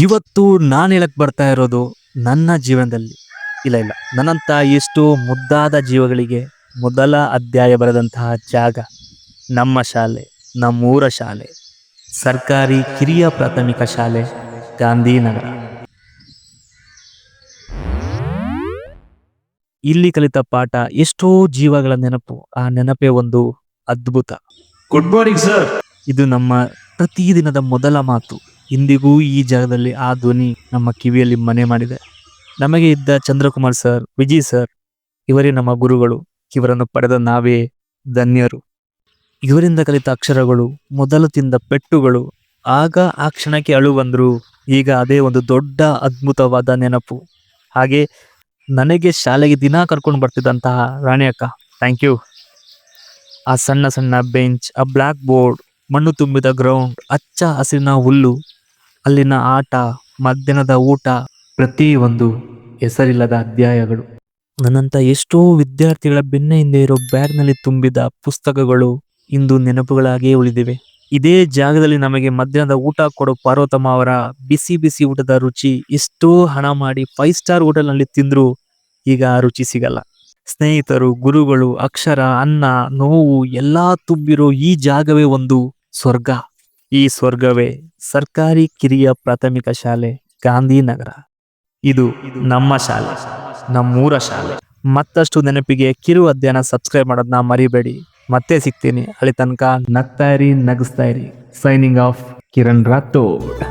ಇವತ್ತು ನಾನು ಹೇಳಕ್ ಬರ್ತಾ ಇರೋದು ನನ್ನ ಜೀವನದಲ್ಲಿ ಇಲ್ಲ ನನ್ನಂತ ಎಷ್ಟೋ ಮುದ್ದಾದ ಜೀವಗಳಿಗೆ ಮೊದಲ ಅಧ್ಯಾಯ ಬರೆದಂತಹ ಜಾಗ ನಮ್ಮ ಶಾಲೆ, ನಮ್ಮೂರ ಶಾಲೆ, ಸರ್ಕಾರಿ ಕಿರಿಯ ಪ್ರಾಥಮಿಕ ಶಾಲೆ, ಗಾಂಧಿನಗರ. ಇಲ್ಲಿ ಕಲಿತ ಪಾಠ ಎಷ್ಟೋ ಜೀವಗಳ ನೆನಪು. ಆ ನೆನಪೇ ಒಂದು ಅದ್ಭುತ. Good morning sir. ಇದು ನಮ್ಮ ಪ್ರತಿದಿನದ ಮೊದಲ ಮಾತು. ಇಂದಿಗೂ ಈ ಜಾಗದಲ್ಲಿ ಆ ಧ್ವನಿ ನಮ್ಮ ಕಿವಿಯಲ್ಲಿ ಮನೆ ಮಾಡಿದೆ. ನಮಗೆ ಇದ್ದ ಚಂದ್ರಕುಮಾರ್ ಸರ್, ವಿಜಯ್ ಸರ್, ಇವರೇ ನಮ್ಮ ಗುರುಗಳು. ಇವರನ್ನು ಪಡೆದ ನಾವೇ ಧನ್ಯರು. ಇವರಿಂದ ಕಲಿತ ಅಕ್ಷರಗಳು, ಮೊದಲು ತಿಂದ ಪೆಟ್ಟುಗಳು, ಆಗ ಆ ಕ್ಷಣಕ್ಕೆ ಅಳು ಬಂದ್ರು. ಈಗ ಅದೇ ಒಂದು ದೊಡ್ಡ ಅದ್ಭುತವಾದ ನೆನಪು. ಹಾಗೆ ನನಗೆ ಶಾಲೆಗೆ ದಿನ ಕರ್ಕೊಂಡು ಬರ್ತಿದ್ದಂತಹ ರಾಣಿ ಅಕ್ಕ, ಥ್ಯಾಂಕ್ ಯು. ಆ ಸಣ್ಣ ಸಣ್ಣ ಬೆಂಚ್, ಆ ಬ್ಲ್ಯಾಕ್ ಬೋರ್ಡ್, ಮಣ್ಣು ತುಂಬಿದ ಗ್ರೌಂಡ್, ಹಚ್ಚ ಹಸಿರಿನ ಹುಲ್ಲು, ಅಲ್ಲಿನ ಆಟ, ಮಧ್ಯಾಹ್ನದ ಊಟ, ಪ್ರತಿಯೊಂದು ಹೆಸರಿಲ್ಲದ ಅಧ್ಯಾಯಗಳು. ನನ್ನಂತ ಎಷ್ಟೋ ವಿದ್ಯಾರ್ಥಿಗಳ ಬೆನ್ನ ಹಿಂದೆ ಇರೋ ಬ್ಯಾಗ್ನಲ್ಲಿ ತುಂಬಿದ ಪುಸ್ತಕಗಳು ಇಂದು ನೆನಪುಗಳಾಗಿಯೇ ಉಳಿದಿವೆ. ಇದೇ ಜಾಗದಲ್ಲಿ ನಮಗೆ ಮಧ್ಯಾಹ್ನದ ಊಟ ಕೊಡೋ ಪಾರ್ವತಮ್ಮ ಅವರ ಬಿಸಿ ಬಿಸಿ ಊಟದ ರುಚಿ, ಎಷ್ಟೋ ಹಣ ಮಾಡಿ 5 ಸ್ಟಾರ್ ಹೋಟೆಲ್ನಲ್ಲಿ ತಿಂದ್ರು ಈಗ ಆ ರುಚಿ ಸಿಗಲ್ಲ. ಸ್ನೇಹಿತರು, ಗುರುಗಳು, ಅಕ್ಷರ, ಅನ್ನ, ನೋವು ಎಲ್ಲಾ ತುಂಬಿರೋ ಈ ಜಾಗವೇ ಒಂದು ಸ್ವರ್ಗ. ಈ ಸ್ವರ್ಗವೇ ಸರ್ಕಾರಿ ಕಿರಿಯ ಪ್ರಾಥಮಿಕ ಶಾಲೆ, ಗಾಂಧಿನಗರ. ಇದು ನಮ್ಮ ಶಾಲೆ, ನಮ್ಮೂರ ಶಾಲೆ. ಮತ್ತಷ್ಟು ನೆನಪಿಗೆ ಕಿರು ಅಧ್ಯಯನ ಸಬ್ಸ್ಕ್ರೈಬ್ ಮಾಡೋದನ್ನ ಮರಿಬೇಡಿ. ಮತ್ತೆ ಸಿಗ್ತೀನಿ. ಅಲ್ಲಿ ತನಕ ನಗ್ತಾ ಇರಿ, ನಗಿಸ್ತಾ ಇರಿ. Signing off, Kiran Rathore.